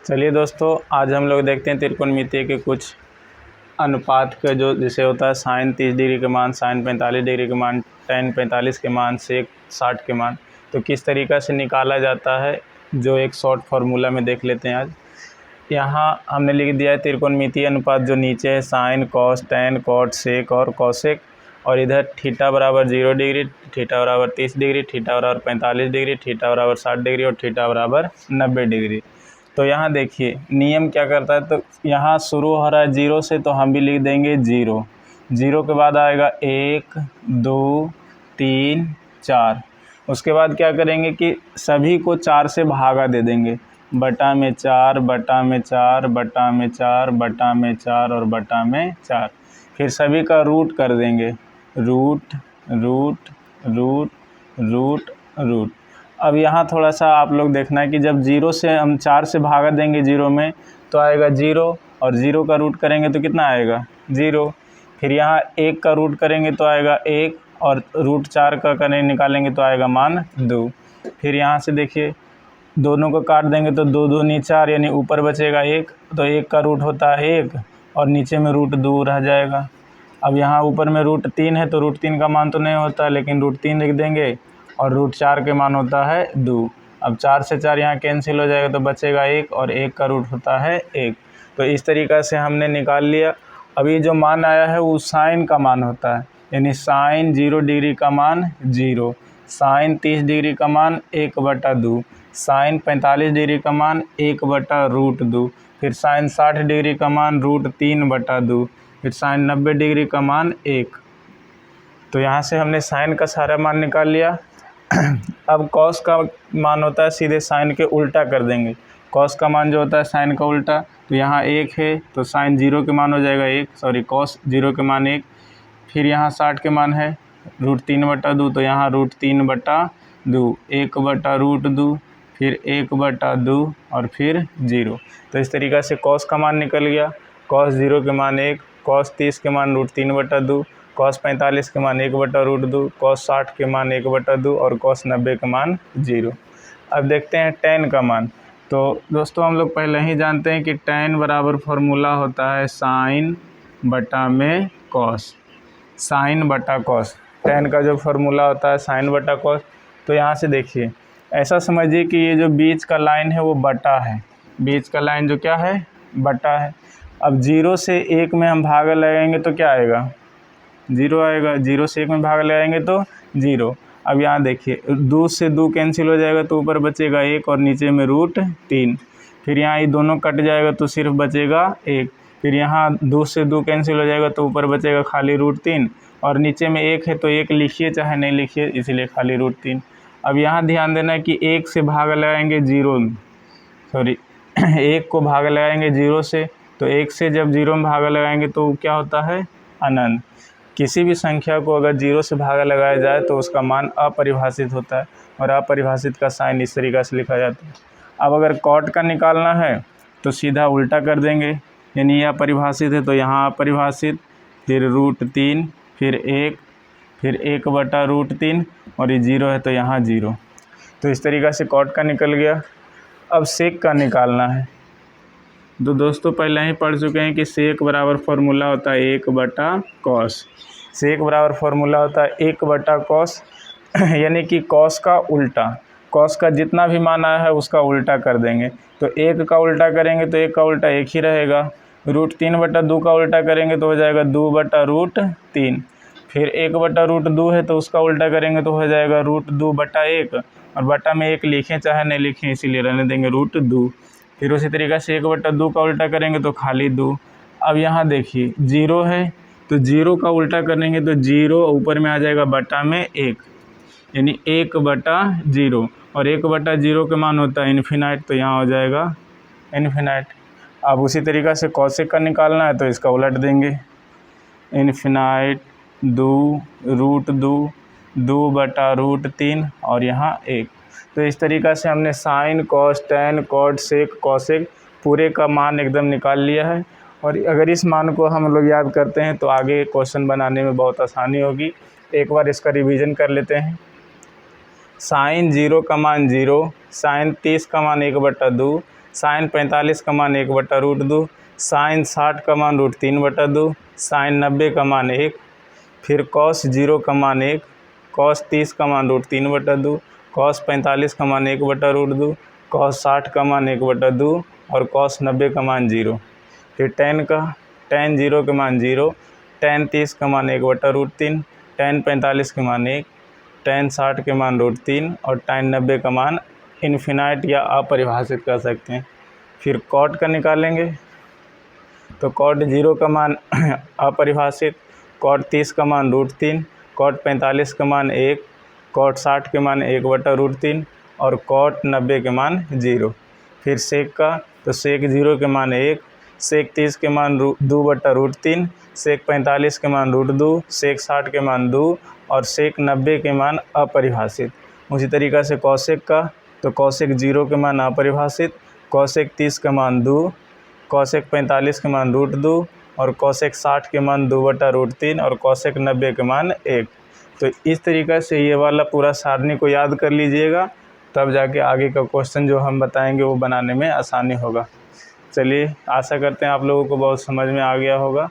चलिए दोस्तों, आज हम लोग देखते हैं त्रिकोणमितीय के कुछ अनुपात का जो जैसे होता है साइन 30 डिग्री के मान, साइन 45 डिग्री के मान, टेन 45 के मान, सेक 60 के मान, तो किस तरीक़ा से निकाला जाता है जो एक शॉर्ट फार्मूला में देख लेते हैं। आज यहाँ हमने लिख दिया है त्रिकोणमितीय अनुपात जो नीचे है sine cos tan cot sec और कॉसेक, और इधर थीटा बराबर 0 डिग्री, थीटा बराबर 30 डिग्री, थीटा बराबर 45 डिग्री, थीटा बराबर 60 डिग्री और थीटा बराबर 90 डिग्री। तो यहाँ देखिए नियम क्या करता है, तो यहाँ शुरू हो रहा है 0 से, तो हम भी लिख देंगे 0। 0 के बाद आएगा 1 2 3 4। उसके बाद क्या करेंगे कि सभी को 4 से भागा दे देंगे, बटा में 4 बटा में 4 बटा में 4 बटा में 4 और बटा में 4। फिर सभी का रूट कर देंगे, root root root root root. अब यहाँ थोड़ा सा आप लोग देखना है कि जब 0 से हम 4 से भागा देंगे 0 में तो आएगा 0, और 0 का रूट करेंगे तो कितना आएगा 0। फिर यहाँ 1 का रूट करेंगे तो आएगा 1, और रूट 4 का करें निकालेंगे तो आएगा मान 2। फिर यहाँ से देखिए दोनों को काट देंगे तो 2 2 नी 4, यानी ऊपर बचेगा 1, तो 1 का रूट होता है 1 और नीचे में रूट 2 रह जाएगा। अब यहाँ ऊपर में रूट 3 है तो रूट 3 का मान तो नहीं होता, लेकिन रूट 3 लिख देंगे, और रूट 4 के मान होता है 2। अब 4 से 4 यहाँ कैंसिल हो जाएगा तो बचेगा 1, और 1 का रूट होता है 1। तो इस तरीक़ा से हमने निकाल लिया। अभी जो मान आया है वो साइन का मान होता है, यानी साइन 0 डिग्री का मान 0, साइन 30 डिग्री का मान 1/2, साइन 45 डिग्री का मान 1/√2, फिर साइन 60 डिग्री का मान √3/2, फिर साइन 90 डिग्री का मान 1। तो यहाँ से हमने साइन का सारा मान निकाल लिया। अब कॉस का मान होता है सीधे साइन के उल्टा कर देंगे। कॉस का मान जो होता है साइन का उल्टा, तो यहाँ 1 है तो साइन 0 के मान हो जाएगा 1, कॉस 0 के मान 1। फिर यहाँ 60 के मान है √3/2, तो यहाँ √3/2, 1/√2, फिर 1/2 और फिर 0। तो इस तरीक़ा से कॉस का मान निकल गया। कॉस 0 के मान 1, कॉस 30 के मान √3/2, कॉस 45 के मान 1/√2, कॉस 60 के मान 1/2 और कॉस 90 के मान 0। अब देखते हैं टेन का मान। तो दोस्तों हम लोग पहले ही जानते हैं कि टेन बराबर फॉर्मूला होता है साइन बटा में कॉस, साइन बटा कॉस। टेन का जो फॉर्मूला होता है साइन बटा कॉस। तो यहाँ से देखिए ऐसा समझिए कि ये जो बीच का लाइन है वो बटा है, बीच का लाइन जो क्या है बटा है। अब 0 से 1 में हम भागा लगाएंगे तो क्या आएगा 0 आएगा, 0 से 1 में भाग लगाएंगे तो 0। अब यहाँ देखिए 2 से 2 कैंसिल हो जाएगा तो ऊपर बचेगा 1 और नीचे में √3। फिर यहाँ ये दोनों कट जाएगा तो सिर्फ बचेगा 1। फिर यहाँ 2 से 2 कैंसिल हो जाएगा तो ऊपर बचेगा खाली √3, और नीचे में 1 है तो 1 लिखिए चाहे नहीं लिखिए, इसीलिए खाली √3। अब यहाँ ध्यान देना है कि 1 से भाग लगाएंगे 1 को भाग लगाएंगे 0 से, तो 1 से जब 0 में भागा लगाएंगे तो क्या होता है अनंत। किसी भी संख्या को अगर 0 से भागा लगाया जाए तो उसका मान अपरिभाषित होता है, और अपरिभाषित का साइन इस तरीक़ा से लिखा जाता है। अब अगर कॉट का निकालना है तो सीधा उल्टा कर देंगे, यानी यह अपरिभाषित है तो यहाँ अपरिभाषित, फिर √3, फिर 1, फिर 1/√3, और ये 0 है तो यहाँ 0। तो इस तरीक़ा से कॉट का निकल गया। अब सेक का निकालना है। तो दोस्तों पहले ही पढ़ चुके हैं कि सेक बराबर फॉर्मूला होता है 1/कॉस। सेक बराबर फॉर्मूला होता है 1/कॉस, यानी कि कॉस का उल्टा, कॉस का जितना भी मान आया है उसका उल्टा कर देंगे। तो 1 का उल्टा करेंगे तो 1 का उल्टा 1 ही रहेगा। √3/2 का उल्टा करेंगे तो हो जाएगा 2/√3। फिर 1/√2 है तो उसका उल्टा करेंगे तो हो जाएगा √2/1, और बटा में 1 लिखें चाहे नहीं लिखें इसीलिए रहने देंगे √2। फिर उसी तरीक़े से 1/2 का उल्टा करेंगे तो खाली 2। अब यहाँ देखिए 0 है तो 0 का उल्टा करेंगे तो 0 ऊपर में आ जाएगा बटा में 1, यानी 1/0, और 1/0 के मान होता है इन्फिनाइट, तो यहाँ हो जाएगा इन्फिनाइट। अब उसी तरीक़ा से कॉसेक का निकालना है तो इसका उलट देंगे, इन्फिनाइट 2 √2, 2/√3 और यहाँ 1। तो इस तरीक़ा से हमने sine cos tan cot sec cosec पूरे का मान एकदम निकाल लिया है। और अगर इस मान को हम लोग याद करते हैं तो आगे क्वेश्चन बनाने में बहुत आसानी होगी। एक बार इसका रिवीजन कर लेते हैं। साइन 0 का मान 0, साइन 30 का मान 1/2, साइन 45 का मान 1/√2, साइन 60 का मान √3/2, साइन 90 का मान 1, फिर कॉस 0 का मान 1, कॉस 30 का मान √3/2, कॉस 45 का मान 1/√2, कॉस 60 का मान 1/2 और कॉस 90 का मान 0। फिर टेन 0 का मान 0, टेन 30 का मान 1/√3, टेन 45 के मान 1, टेन 60 के मान √3 और टेन 90 का मान इन्फिनाइट या अपरिभाषित कर सकते हैं। फिर कॉट का निकालेंगे तो कॉट 0 का मान अपरिभाषित, कॉट 30 का मान √3, कॉट 45 का मान 1, कॉट 60 के मान 1/√3 और कॉट 90 के मान 0। फिर सेक का तो सेक 0 के मान 1, सेक 30 के मान 2/√3, सेक 45 के मान √2, सेक 60 के मान 2 और सेक 90 के मान अपरिभाषित। उसी तरीक़ा से कौशिक का तो कौशिक 0 के मान अपरिभाषित, कौशिक 30 के मान 2, कौशिक 45 के मान √2 और कौशिक 60 के मान 2/√3 और कौशिक 90 के मान 1। तो इस तरीक़ा से ये वाला पूरा सारणी को याद कर लीजिएगा, तब जाके आगे का क्वेश्चन जो हम बताएंगे वो बनाने में आसानी होगा। चलिए, आशा करते हैं आप लोगों को बहुत समझ में आ गया होगा।